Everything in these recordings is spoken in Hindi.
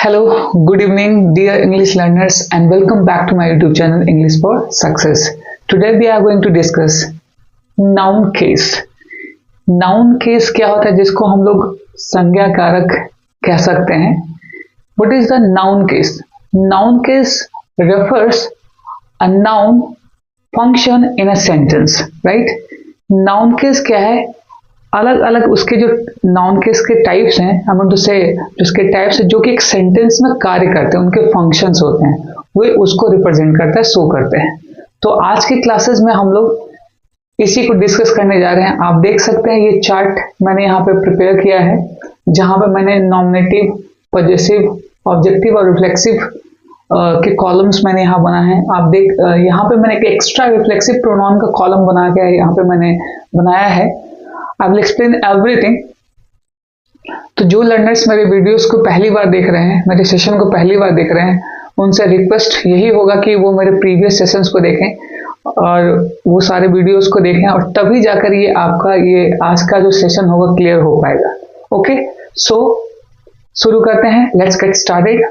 Hello, good evening, dear English learners, and welcome back to my YouTube channel English for Success. Today we are going to discuss noun case. Noun case क्या होता है जिसको हम लोग संज्ञा कारक कह सकते हैं. What is the noun case? Noun case refers a noun function in a sentence, right? Noun case क्या है? अलग अलग उसके जो नाउन केस के टाइप्स हैं, हम उनको से उसके टाइप्स जो कि एक सेंटेंस में कार्य करते हैं, उनके फंक्शंस होते हैं, वे उसको रिप्रेजेंट करता है, शो करते हैं. तो आज की क्लासेस में हम लोग इसी को डिस्कस करने जा रहे हैं. आप देख सकते हैं ये चार्ट मैंने यहाँ पे प्रिपेयर किया है, जहाँ पे मैंने नॉमिनेटिव, पजेसिव, ऑब्जेक्टिव और रिफ्लेक्सिव के कॉलम्स मैंने यहाँ बना है. आप देख यहाँ पे मैंने एक एक्स्ट्रा रिफ्लेक्सिव प्रोनाउन का कॉलम बना के यहाँ पे मैंने बनाया है. I will explain everything. तो जो लर्नर्स मेरे वीडियोस को पहली बार देख रहे हैं, मेरे सेशन को पहली बार देख रहे हैं, उनसे रिक्वेस्ट यही होगा कि वो मेरे प्रीवियस सेशंस को देखें और वो सारे वीडियोस को देखें, और तभी जाकर ये आपका ये आज का जो सेशन होगा क्लियर हो पाएगा. ओके, सो शुरू करते हैं. Let's get started.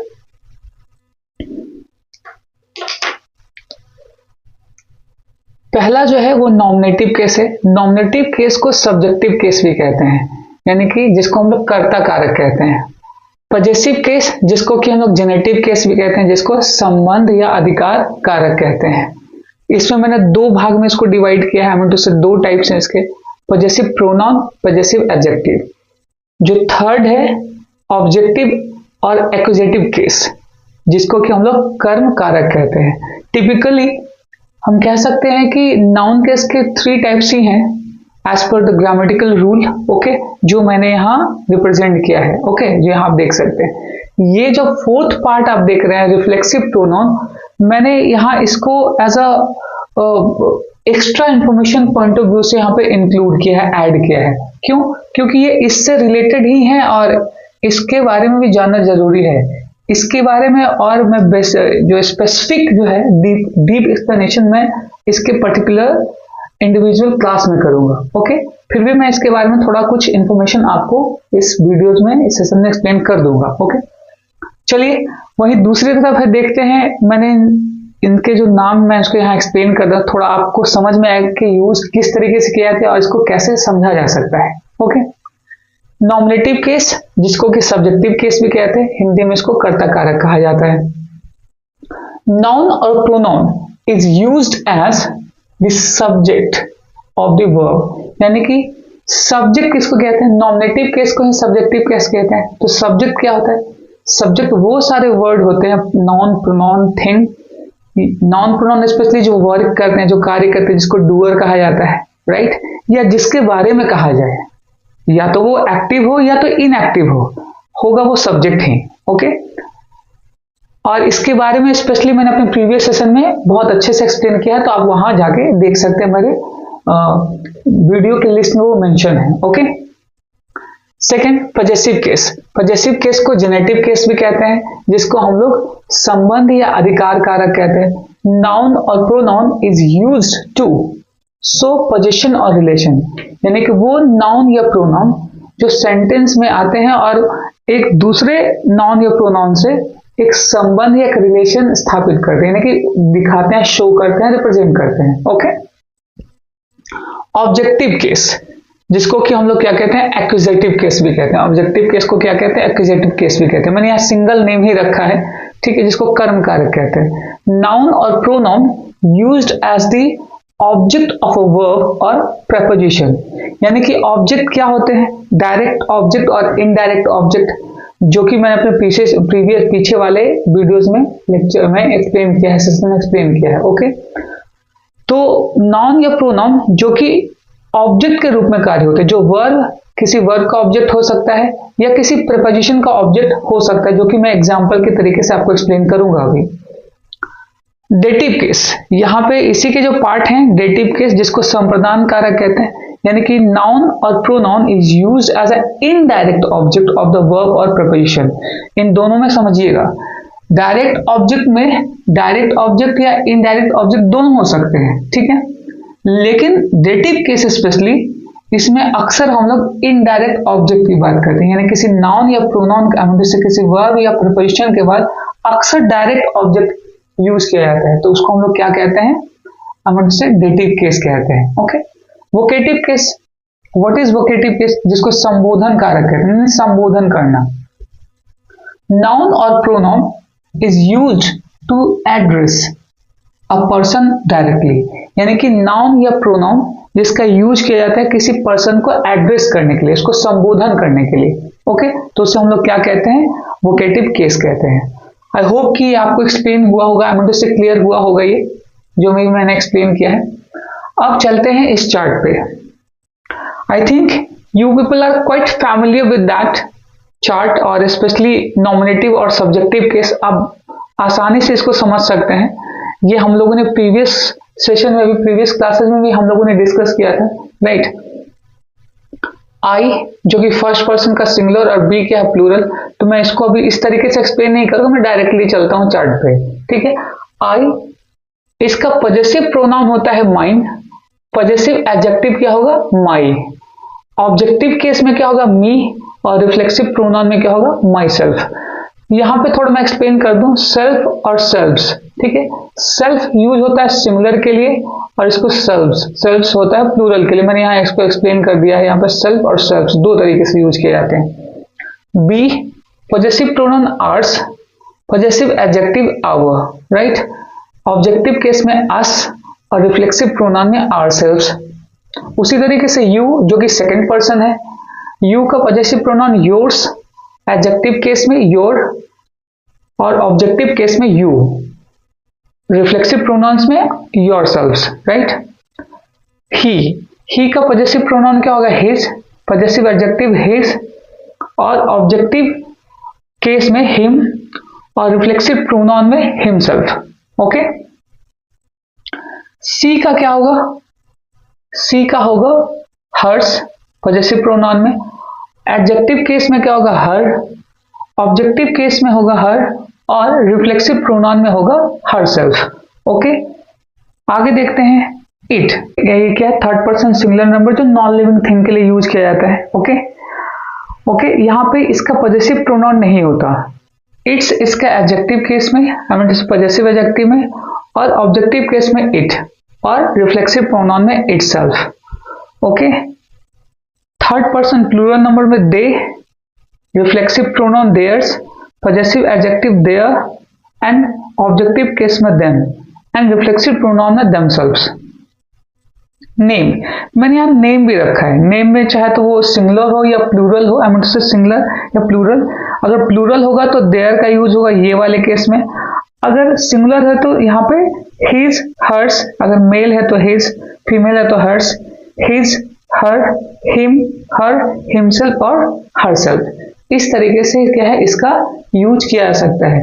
पहला जो है वो नॉमिनेटिव केस है. नॉमिनेटिव केस को सब्जेक्टिव केस भी कहते हैं, यानी कि जिसको हम लोग कर्ता कारक कहते हैं. पजेसिव केस जिसको कि हम लोग जेनेटिव केस भी कहते हैं, जिसको संबंध या अधिकार कारक कहते हैं. इसमें मैंने दो भाग में इसको डिवाइड किया है. तो दो टाइप्स हैं इसके, पजेसिव प्रोनाउन, पजेसिव एडजेक्टिव. जो थर्ड है ऑब्जेक्टिव और एक्यूजेटिव केस, जिसको कि हम लोग कर्म कारक कहते हैं. टिपिकली हम कह सकते हैं कि नाउन केस के थ्री टाइप्स ही हैं as per the grammatical rule. Okay, जो मैंने यहाँ रिप्रेजेंट किया है. ओके, जो यहाँ आप देख सकते हैं. ये जो फोर्थ पार्ट आप देख रहे हैं रिफ्लेक्सिव प्रोनाउन, मैंने यहाँ इसको as a extra information point of view से यहाँ पे इंक्लूड किया है, ऐड किया है. क्यों? क्योंकि ये इससे रिलेटेड ही है और इसके बारे में भी जानना जरूरी है. इसके बारे में और मैं जो स्पेसिफिक जो है डीप एक्सप्लेनेशन में इसके पर्टिकुलर इंडिविजुअल क्लास में करूंगा. ओके, फिर भी मैं इसके बारे में थोड़ा कुछ इंफॉर्मेशन आपको इस वीडियोस में, इस सेशन में एक्सप्लेन कर दूंगा. ओके, चलिए वही दूसरी तरफ है, देखते हैं. मैंने इनके जो नाम मैं इसको यहाँ एक्सप्लेन कर रहा, थोड़ा आपको समझ में आएगा कि यूज किस तरीके से किया जाता है और इसको कैसे समझा जा सकता है. ओके, नॉमिनेटिव केस जिसको कि सब्जेक्टिव केस भी कहते हैं, हिंदी में इसको कर्ता कारक कहा जाता है. नाउन और pronoun is used as the subject of the verb, यानी कि सब्जेक्ट किसको कहते हैं? नॉमिनेटिव केस को ही सब्जेक्टिव केस कहते हैं. तो सब्जेक्ट क्या होता है? सब्जेक्ट वो सारे वर्ड होते हैं, noun, pronoun, thing. Noun pronoun specially जो वर्क करते हैं, जो कार्य करते हैं, जिसको डूअर कहा जाता है, राइट, या जिसके बारे में कहा जाए, या तो वो एक्टिव हो या तो इनएक्टिव हो, होगा वो सब्जेक्ट ही. ओके, और इसके बारे में स्पेशली मैंने अपने प्रीवियस सेशन में बहुत अच्छे से एक्सप्लेन किया है, तो आप वहां जाके देख सकते हैं, मेरे वीडियो के लिस्ट में वो मेंशन है. Okay, second possessive case. Possessive case को जेनेटिव केस भी कहते हैं, जिसको हम लोग संबंध या अधिकार कारक कहते हैं. नाउन और pronoun is used to show possession और रिलेशन, यानी कि वो नाउन या प्रोनाउन जो सेंटेंस में आते हैं और एक दूसरे नाउन या प्रोनाउन से एक संबंध या एक रिलेशन स्थापित करते हैं, यानी कि दिखाते हैं, शो करते हैं, रिप्रेजेंट करते हैं. ओके, ऑब्जेक्टिव केस जिसको कि हम लोग क्या कहते हैं? एक्यूजेटिव केस भी कहते हैं. ऑब्जेक्टिव केस को क्या कहते हैं? एक्यूजेटिव केस भी कहते हैं. मैंने यहाँ सिंगल नेम ही रखा है, ठीक है, जिसको कर्म कारक कहते हैं. नाउन और pronoun used as the object of a verb और प्रेपोजिशन, यानी कि ऑब्जेक्ट क्या होते हैं? डायरेक्ट ऑब्जेक्ट और इनडायरेक्ट ऑब्जेक्ट, जो कि मैंने अपने पीछे वाले वीडियोस में, लेक्चर में एक्सप्लेन किया है, सेशन में एक्सप्लेन किया है. ओके, तो नाउन या प्रोनाउन जो कि ऑब्जेक्ट के रूप में कार्य होते हैं, जो वर्ब, किसी वर्ब का ऑब्जेक्ट हो सकता है या किसी प्रेपोजिशन का ऑब्जेक्ट हो सकता है, जो कि मैं एग्जाम्पल के तरीके से आपको एक्सप्लेन करूंगा अभी. डेटिव केस, यहाँ पे इसी के जो पार्ट हैं, डेटिव केस जिसको संप्रदान कारक कहते हैं, यानी कि नाउन और pronoun is used as a indirect object of the verb और प्रेपोजिशन. इन दोनों में समझिएगा, डायरेक्ट ऑब्जेक्ट में डायरेक्ट ऑब्जेक्ट या इनडायरेक्ट ऑब्जेक्ट दोनों हो सकते हैं, ठीक है, लेकिन डेटिव केस स्पेशली इसमें अक्सर हम लोग इनडायरेक्ट ऑब्जेक्ट की बात करते हैं, यानी किसी नाउन या प्रोनाउन जैसे किसी वर्ब या प्रीपोजिशन के बाद अक्सर डायरेक्ट ऑब्जेक्ट यूज किया जाता है, तो उसको हम लोग क्या कहते हैं, हम जैसे डेटिव केस कहते हैं। Okay, vocative case, what is vocative case, जिसको संबोधन कारक कहते हैं, संबोधन करना। नाउन और pronoun is used to address a person directly, यानी कि नाउन या प्रोनाउन जिसका यूज किया जाता है किसी पर्सन को एड्रेस करने के लिए, उसको संबोधन करने के लिए। ओके, तो उसे हम लोग क्या कहते हैं, वोकेटिव केस कहते हैं। आई होप कि आपको एक्सप्लेन हुआ होगा, से क्लियर हुआ होगा ये जो मैंने एक्सप्लेन किया है। अब चलते हैं इस चार्ट पे। I think you people are quite familiar with that chart, और स्पेशली नॉमिनेटिव और सब्जेक्टिव केस आप आसानी से इसको समझ सकते हैं। ये हम लोगों ने प्रीवियस सेशन में भी, प्रीवियस क्लासेस में भी हम लोगों ने डिस्कस किया था, राइट। आई जो कि फर्स्ट पर्सन का सिंगुलर और बी क्या है प्लूरल, तो मैं इसको अभी इस तरीके से एक्सप्लेन नहीं करूंगा, मैं डायरेक्टली चलता हूं चार्ट पे, ठीक है। आई, इसका पॉजेसिव प्रोनाउन होता है माइन, पॉजेसिव एडजेक्टिव क्या होगा, माई। ऑब्जेक्टिव केस में क्या होगा, मी, और रिफ्लेक्सिव प्रोनाउन में क्या होगा, माई सेल्फ। यहां पे थोड़ा मैं एक्सप्लेन कर दूं, सेल्फ और सेल्व्स, ठीक है। सेल्फ यूज होता है सिंगुलर के लिए और इसको सेल्व्स होता है प्लूरल के लिए। मैंने यहाँ इसको एक्सप्लेन कर दिया है, यहाँ पे सेल्फ और सेल्व्स दो तरीके से यूज किए जाते हैं। B, possessive pronoun ours, possessive adjective our, right. Objective case में अस और रिफ्लेक्सिव प्रोनाउन में आवरसेल्व्स। उसी तरीके से यू जो कि सेकंड पर्सन है, यू का possessive pronoun yours, adjective case में योर और ऑब्जेक्टिव केस में यू, रिफ्लेक्सिव प्रोनाउंस में योरसेल्व्स, राइट। ही का पॉजेसिव प्रोनाउन क्या होगा, हिज, पॉजेसिव एडजेक्टिव हिज और ऑब्जेक्टिव केस में हिम और रिफ्लेक्सिव प्रोनाउन में हिमसेल्फ। ओके, सी का क्या होगा, सी का होगा हर्स, पॉजेसिव प्रोनाउन में, एडजेक्टिव केस में क्या होगा हर, ऑब्जेक्टिव केस में होगा हर और रिफ्लेक्सिव प्रोनाउन में होगा हरसेल्फ। ओके, आगे देखते हैं इट, ये क्या है, थर्ड पर्सन सिंगुलर नंबर जो नॉन लिविंग थिंग के लिए यूज किया जाता है। ओके, यहाँ पे इसका पॉजेसिव प्रोनाउन नहीं होता, इट्स इसका एडजेक्टिव केस में, पॉजेसिव एडजेक्टिव में, और ऑब्जेक्टिव केस में इट और रिफ्लेक्सिव प्रोनाउन में itself. Okay, third person plural number में they, reflexive pronoun theirs, possessive adjective their and objective case में देम एंड रिफ्लेक्सिव प्रोनाउन में देमसेल्व्स। नेम, मैंने यहाँ नेम भी रखा है, नेम में चाहे तो वो सिंगुलर हो या प्लूरल हो, सिंगुलर या प्लूरल। अगर प्लूरल होगा तो देयर का यूज होगा ये वाले केस में, अगर सिंगुलर है तो यहाँ पे हिज हर्स, अगर मेल है तो हिज, फीमेल है तो hers, his her, him her, himself और हरसेल्फ। इस तरीके से क्या है इसका यूज किया जा सकता है।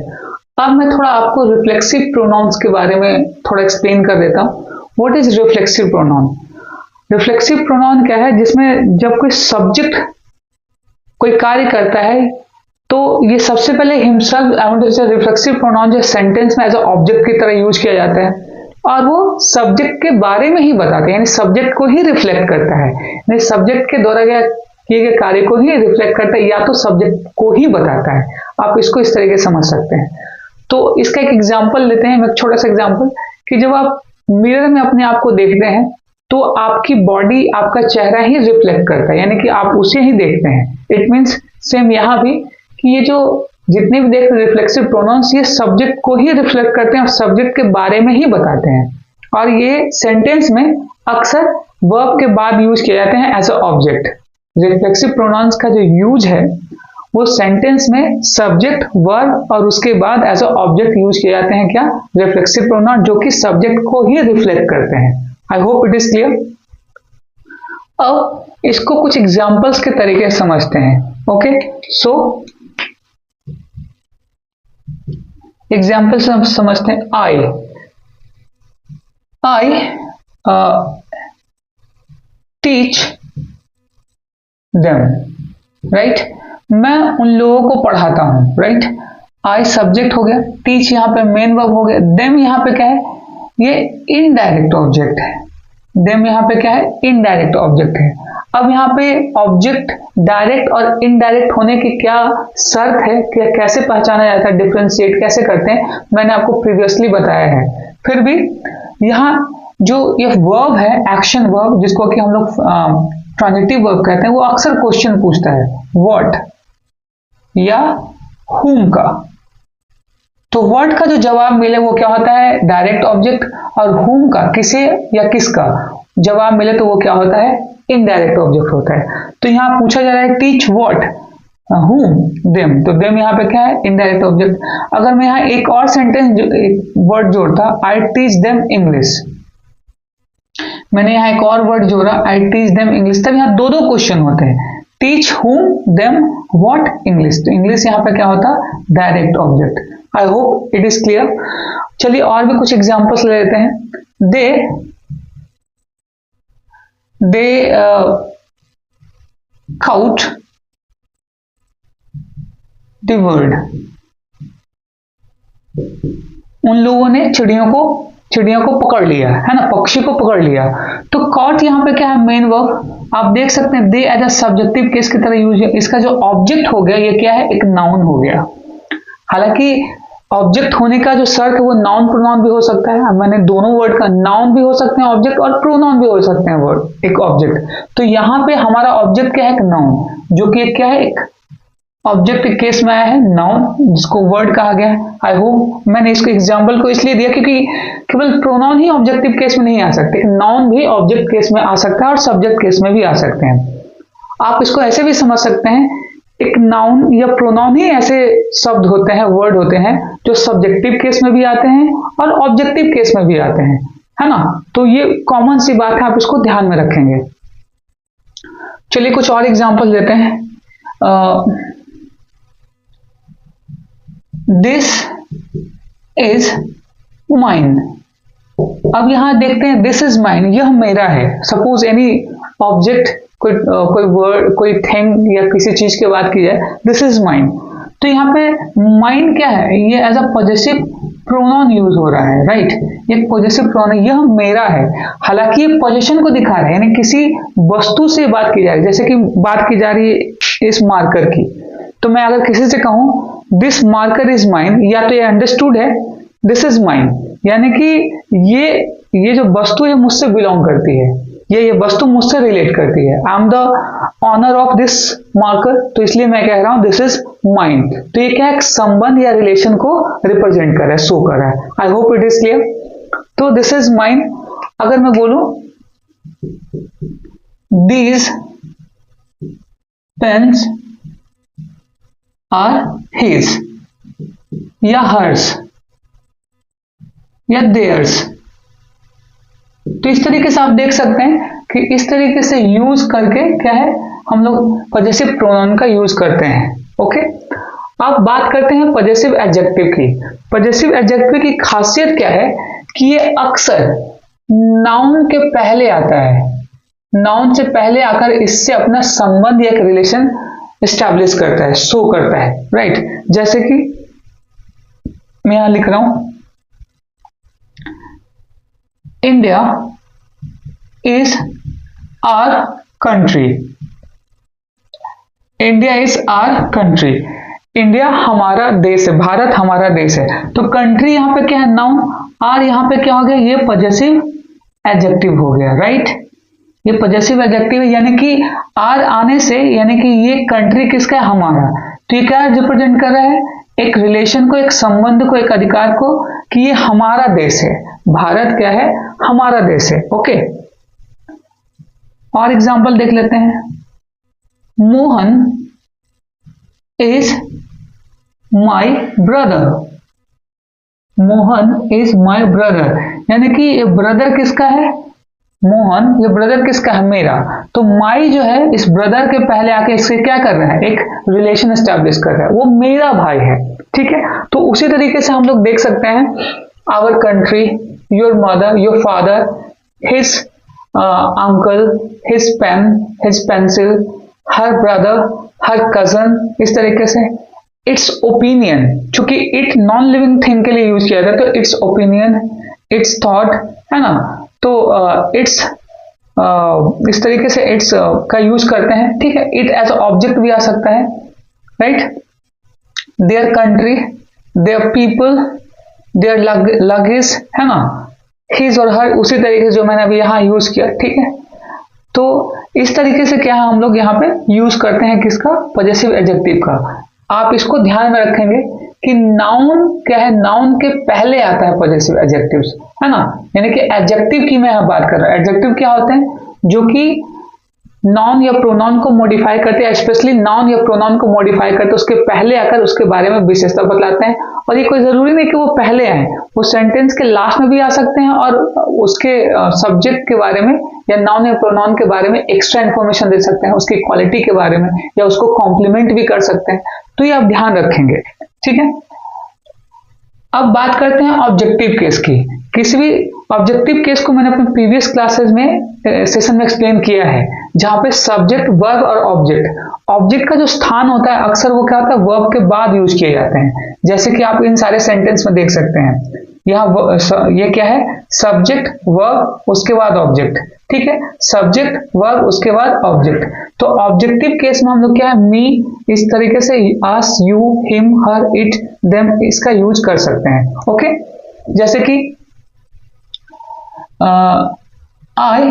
अब मैं थोड़ा आपको रिफ्लेक्सिव प्रोनाउंस के बारे में थोड़ा एक्सप्लेन कर देता हूँ। What is reflexive pronoun? Reflexive pronoun क्या है, जिसमें जब कोई सब्जेक्ट कोई कार्य करता है तो ये सबसे पहले हिमसेल्फ, रिफ्लेक्सिव प्रोनाउन जो सेंटेंस में एज अ ऑब्जेक्ट की तरह यूज किया जाता है और वो सब्जेक्ट के बारे में ही बताते हैं, यानी सब्जेक्ट को ही रिफ्लेक्ट करता है, यानी सब्जेक्ट के द्वारा किए गए कार्य को ही रिफ्लेक्ट करता है या तो सब्जेक्ट को ही बताता है। आप इसको इस तरीके से समझ सकते हैं। तो इसका एक एग्जांपल लेते हैं, एक छोटा सा एग्जांपल, कि जब आप मिरर में अपने आप को देखते हैं तो आपकी बॉडी, आपका चेहरा ही रिफ्लेक्ट करता है, यानी कि आप उसे ही देखते हैं। इट मीन्स सेम यहाँ भी कि ये जो जितने भी देख रिफ्लेक्सिव प्रोनाउंस ये सब्जेक्ट को ही रिफ्लेक्ट करते हैं और सब्जेक्ट के बारे में ही बताते हैं, और ये सेंटेंस में अक्सर वर्ब के बाद यूज किए जाते हैं as a object. Reflexive pronouns का जो यूज है वो सेंटेंस में सब्जेक्ट, वर्ब और उसके बाद एज अ ऑब्जेक्ट यूज किए जाते हैं। क्या? रिफ्लेक्सिव प्रोनाउन, जो कि सब्जेक्ट को ही रिफ्लेक्ट करते हैं। I hope it is clear. अब इसको कुछ एग्जांपल्स के तरीके से समझते हैं। ओके, सो एग्जाम्पल से हम समझते हैं। I teach them, right. मैं उन लोगों को पढ़ाता हूं, राइट। आई सब्जेक्ट हो गया, टीच यहाँ पे मेन वर्ब हो गया, देम यहाँ पे क्या है, ये इनडायरेक्ट ऑब्जेक्ट है। देम यहाँ पे क्या है, इनडायरेक्ट ऑब्जेक्ट है। अब यहाँ पे ऑब्जेक्ट डायरेक्ट और इनडायरेक्ट होने की क्या शर्त है, क्या कैसे पहचाना जाता है, डिफ्रेंशिएट कैसे करते हैं, मैंने आपको प्रीवियसली बताया है। फिर भी यहाँ जो ये वर्ब है, एक्शन वर्ब, जिसको कि हम लोग ट्रांजिटिव वर्ब कहते हैं, वो अक्सर क्वेश्चन पूछता है व्हाट या whom का। तो व्हाट का जो जवाब मिले वो क्या होता है, डायरेक्ट ऑब्जेक्ट, और whom का, किसे या किसका जवाब मिले तो वो क्या होता है, इनडायरेक्ट ऑब्जेक्ट होता है। तो यहाँ पूछा जा रहा है टीच व्हाट, whom, them, तो them यहाँ पे क्या है, इनडायरेक्ट ऑब्जेक्ट। अगर मैं यहाँ एक और सेंटेंस वर्ड जोड़ता, आई टीच देम इंग्लिश, मैंने यहाँ एक और वर्ड जोड़ा, आई टीच देम इंग्लिश, तब यहाँ दो दो क्वेश्चन होते हैं, teach whom, them, what, English. तो इंग्लिश यहाँ पे क्या होता, direct object. I hope it is clear. चलिए और भी कुछ एग्जांपल्स ले लेते हैं। दे काउट द वर्ड, उन लोगों ने चिड़ियों को पकड़ लिया है ना, पक्षी को पकड़ लिया। तो कॉट यहाँ पे क्या है, मेन वर्ब। आप देख सकते हैं दे एज अ सब्जेक्टिव केस की तरह यूज है, इसका जो ऑब्जेक्ट हो गया ये क्या है, एक नाउन हो गया। हालांकि ऑब्जेक्ट होने का जो शर्त है वो नाउन प्रोनाउन भी हो सकता है, मैंने दोनों वर्ड का, नाउन भी हो सकते हैं ऑब्जेक्ट और प्रोनाउन भी हो सकते हैं वर्ड एक ऑब्जेक्ट। तो यहाँ पे हमारा ऑब्जेक्ट क्या है, एक नाउन, जो कि क्या है, एक ऑब्जेक्ट के केस में आया है नाउन, जिसको वर्ड कहा गया है। आई होप मैंने इसको एग्जांपल को इसलिए दिया क्योंकि केवल प्रोनाउन ही ऑब्जेक्टिव केस में नहीं आ सकते, नाउन भी ऑब्जेक्ट केस में आ सकता है और सब्जेक्ट केस में भी आ सकते हैं। आप इसको ऐसे भी समझ सकते हैं, एक नाउन या प्रोनाउन ही ऐसे शब्द होते हैं, वर्ड होते हैं, जो सब्जेक्टिव केस में भी आते हैं और ऑब्जेक्टिव केस में भी आते हैं, है ना। तो ये कॉमन सी बात है, आप इसको ध्यान में रखेंगे। चलिए कुछ और एग्जांपल देते हैं। दिस इज माइन, अब यहां देखते हैं दिस इज माइन, यह मेरा है। सपोज एनी ऑब्जेक्ट, कोई वर्ड, कोई थिंग या किसी चीज की बात की जाए, दिस इज माइन, तो यहाँ पे माइन क्या है, ये as a possessive pronoun use हो रहा है, राइट। ये पॉजेसिव प्रोनाउन, यह मेरा है। हालांकि ये पोजीशन को दिखा रहा है, यानी किसी वस्तु से बात की जा रही है, जैसे कि बात की जा रही है इस मार्कर की। तो मैं अगर किसी से कहूं दिस मार्कर इज माइन, या तो ये अंडरस्टूड है दिस इज माइन, यानी कि ये जो वस्तु है मुझसे बिलोंग करती है, ये वस्तु मुझसे रिलेट करती है। I am the owner of this marker, तो इसलिए मैं कह रहा हूं दिस इज माइन। तो ये क्या है, संबंध या रिलेशन को रिप्रेजेंट कर रहा है, शो कर रहा है। I hope it is clear. तो दिस इज माइन, अगर मैं बोलूं दीज पेन्स आर हिज या हर्स या देयर्स, तो इस तरीके से आप देख सकते हैं कि इस तरीके से यूज करके क्या है, हम लोग पॉजेसिव प्रोनाउन का यूज करते हैं। ओके, अब बात करते हैं पॉजेसिव एडजेक्टिव की। पॉजेसिव एडजेक्टिव की खासियत क्या है कि ये अक्सर नाउन के पहले आता है, नाउन से पहले आकर इससे अपना संबंध या एक रिलेशन एस्टैब्लिश करता है, शो करता है, राइट। जैसे कि मैं यहां लिख रहा हूं India is our country, India is our country, India हमारा देश है, भारत हमारा देश है। तो कंट्री यहां पे क्या है, नाउन, आर यहां पे क्या हो गया, ये पॉजेसिव एडजेक्टिव हो गया, राइट। ये पॉजेसिव एडजेक्टिव है, यानी कि आर आने से, यानी कि ये कंट्री किसका है, हमारा। तो ये क्या रिप्रेजेंट कर रहा है, एक रिलेशन को, एक संबंध को, एक अधिकार को, कि ये हमारा देश है, भारत क्या है, हमारा देश है। ओके, और एग्जांपल देख लेते हैं। Mohan is my brother, Mohan is my brother, यानी कि ये ब्रदर किसका है, मोहन, ये ब्रदर किसका है, मेरा। तो माई जो है इस ब्रदर के पहले आके इससे क्या कर रहा है, एक रिलेशन एस्टैब्लिश कर रहा है, वो मेरा भाई है, ठीक है। तो उसी तरीके से हम लोग देख सकते हैं our country, your mother, your father, his uncle, his pen, his pencil, her brother, her cousin, इस तरीके से। इट्स ओपिनियन, चूंकि इट नॉन लिविंग थिंग के लिए यूज किया जाता है, तो इट्स ओपिनियन, इट्स थॉट, है ना। तो इट्स इस तरीके से इट्स का यूज करते हैं, ठीक है। इट एज ऑब्जेक्ट भी आ सकता है, right. Their country, their people, their luggage, है ना, हिज और हर, उसी तरीके से जो मैंने अभी यहाँ यूज किया, ठीक है। तो इस तरीके से क्या है, हम लोग यहाँ पे यूज करते हैं किसका, पजेसिव एडजेक्टिव का। आप इसको ध्यान में रखेंगे कि नाउन क्या है, नाउन के पहले आता है पजेसिव एडजेक्टिव्स, है ना। यानी कि एडजेक्टिव की मैं यहाँ बात कर रहा हूँ। एडजेक्टिव क्या होते हैं, जो कि नाउन या प्रोनाउन को मॉडिफाई करते हैं, स्पेशली नाउन या प्रोनाउन को मॉडिफाई करते हैं, उसके पहले आकर उसके बारे में विशेषता बतलाते हैं। और ये कोई जरूरी नहीं कि वो पहले आए, वो सेंटेंस के लास्ट में भी आ सकते हैं और उसके सब्जेक्ट के बारे में या नाउन या प्रोनाउन के बारे में एक्स्ट्रा इन्फॉर्मेशन दे सकते हैं, उसकी क्वालिटी के बारे में, या उसको कॉम्प्लीमेंट भी कर सकते हैं। तो ये आप ध्यान रखेंगे, ठीक है। अब बात करते हैं ऑब्जेक्टिव केस की। किसी भी ऑब्जेक्टिव केस को मैंने अपने प्रीवियस क्लासेस में सेशन में एक्सप्लेन किया है, जहां पे सब्जेक्ट, वर्ब और ऑब्जेक्ट का जो स्थान होता है अक्सर वो क्या होता है, वर्ब के बाद यूज किए जाते हैं। जैसे कि आप इन सारे सेंटेंस में देख सकते हैं, यहाँ ये क्या है, सब्जेक्ट, वर्ब, उसके बाद ऑब्जेक्ट, ठीक है। सब्जेक्ट, वर्ब, उसके बाद ऑब्जेक्ट। तो ऑब्जेक्टिव केस में हम लोग क्या है, मी, इस तरीके से us, you, him, her, it, them, इसका यूज कर सकते हैं, ओके। जैसे कि आई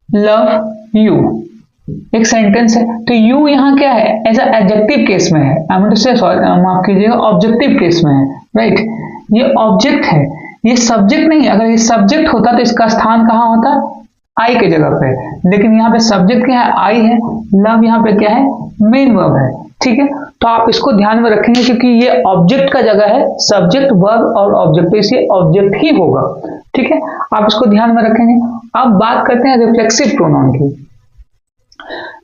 लव यू, एक सेंटेंस है, तो यू यहाँ क्या है, एज एडजेक्टिव केस में है, आई मीन टू से, माफ कीजिएगा, ऑब्जेक्टिव केस में है, राइट। ये ऑब्जेक्ट है, ये सब्जेक्ट नहीं। अगर ये सब्जेक्ट होता तो इसका स्थान कहाँ होता, आई के जगह पे, लेकिन यहाँ पे सब्जेक्ट क्या है, आई है। लव यहाँ पे क्या है, मेन वर्ब है, ठीक है। तो आप इसको ध्यान में रखेंगे क्योंकि ये ऑब्जेक्ट का जगह है, सब्जेक्ट, वर्ब और ऑब्जेक्ट, तो इसे ऑब्जेक्ट ही होगा, ठीक है। आप इसको ध्यान में रखेंगे। अब बात करते हैं रिफ्लेक्सिव प्रोनाउन की।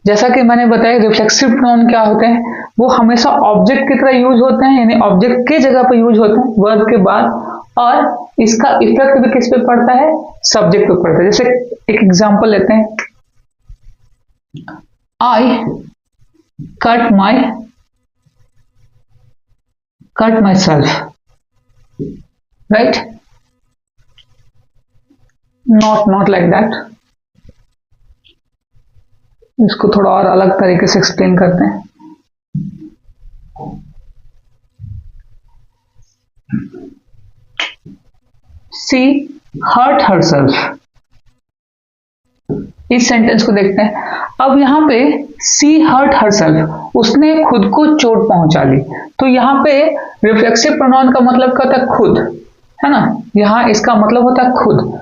जैसा कि मैंने बताया, रिफ्लेक्सिव प्रोनाउन क्या होते हैं, वो हमेशा ऑब्जेक्ट की तरह यूज होते हैं, यानी ऑब्जेक्ट के जगह पर यूज होते हैं, वर्ब के बाद, और इसका इफेक्ट भी किस पे पड़ता है, सब्जेक्ट पे पड़ता है। जैसे एक एग्जांपल लेते हैं, I cut my self, right, not like that. इसको थोड़ा और अलग तरीके से एक्सप्लेन करते हैं। शी हर्ट हरसेल्फ, इस सेंटेंस को देखते हैं। अब यहाँ पे सी हर्ट हरसेल्फ, उसने खुद को चोट पहुंचा ली। तो यहाँ पे रिफ्लेक्सिव प्रोनाउन का मतलब क्या होता है, खुद, है ना। यहाँ इसका मतलब होता है खुद।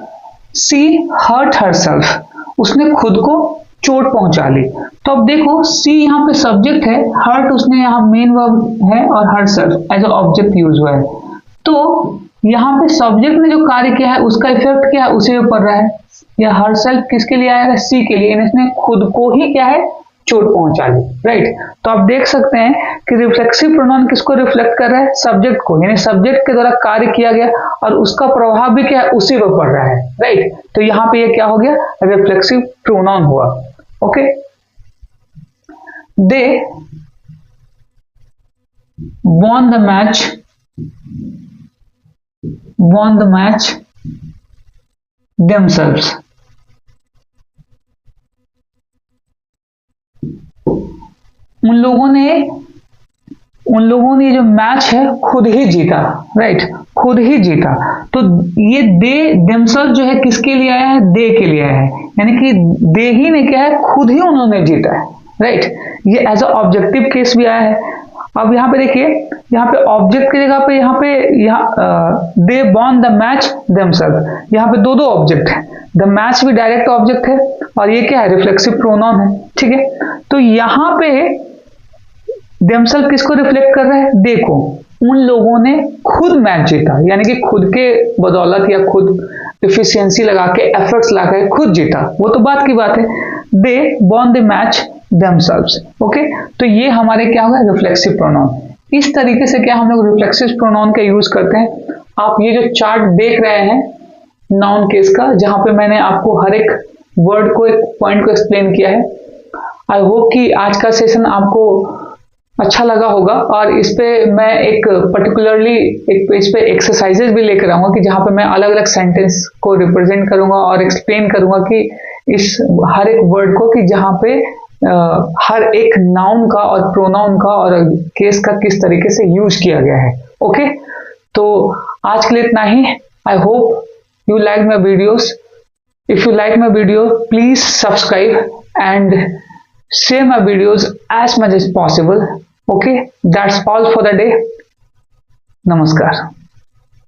सी हर्ट हरसेल्फ, उसने खुद को चोट पहुंचा ली। तो अब देखो, सी यहाँ पे सब्जेक्ट है, हर्ट उसने यहाँ मेन वर्ब है, और हरसेल्फ एज ऑब्जेक्ट यूज हुआ है। तो यहाँ पे सब्जेक्ट ने जो कार्य किया है उसका इफेक्ट क्या है, उसी पे पड़ रहा है। या हरसेल्फ किसके लिए आएगा, सी के लिए, इसने खुद को ही क्या है, चोट पहुंचा ली, राइट। तो आप देख सकते हैं कि रिफ्लेक्सिव प्रोनाउन किसको रिफ्लेक्ट कर रहा है, सब्जेक्ट को, यानी सब्जेक्ट के द्वारा कार्य किया गया और उसका प्रभाव भी क्या है, उसी पर पड़ रहा है, राइट। तो यहाँ पे ये क्या हो गया, रिफ्लेक्सिव प्रोनाउन हुआ, okay. They won the match themselves, उन लोगों ने जो मैच है खुद ही जीता, राइट, खुद ही जीता। तो ये दे देमसेल्फ जो है किसके लिए आया है, दे के लिए आया है, यानी कि दे ही ने क्या है, खुद ही उन्होंने जीता है, राइट। ये एज अ ऑब्जेक्टिव केस भी आया है। अब यहाँ पे देखिए, यहाँ पे ऑब्जेक्ट की जगह पे यहाँ they won the match themselves, यहाँ पे दो ऑब्जेक्ट है। द मैच भी डायरेक्ट ऑब्जेक्ट है और ये क्या है, रिफ्लेक्सिव प्रोनाउन है, ठीक है। तो यहाँ पे देमसेल्फ किसको रिफ्लेक्ट कर रहा है, देखो, उन लोगों ने खुद मैच जीता, यानी कि खुद के बदौलत या खुद एफिशिएंसी लगा के, एफर्ट्स लगा के खुद जीता, वो तो बात की बात है। दे won the match themselves, okay. तो ये हमारे क्या होगा, रिफ्लेक्सिव प्रोनाउन। इस तरीके से क्या हम लोग रिफ्लेक्सिव प्रोनाउन का यूज करते हैं। आप ये जो चार्ट देख रहे हैं नाउन केस का, जहां पे मैंने आपको हर एक वर्ड को, एक पॉइंट को एक्सप्लेन किया है। आई होप कि आज का सेशन आपको अच्छा लगा होगा। और इस पे मैं एक पर्टिकुलरली एक पेज पे एक्सरसाइजेज भी लेकर आऊंगा कि जहाँ पे मैं अलग अलग सेंटेंस को रिप्रेजेंट करूंगा और एक्सप्लेन करूंगा कि इस हर एक वर्ड को, कि जहाँ पे हर एक नाउन का और प्रोनाउन का और केस का किस तरीके से यूज किया गया है। ओके, तो आज के लिए इतना ही। I hope you like my videos. If you like my video, please subscribe and share my videos as much as possible. Okay, that's all for the day. Namaskar.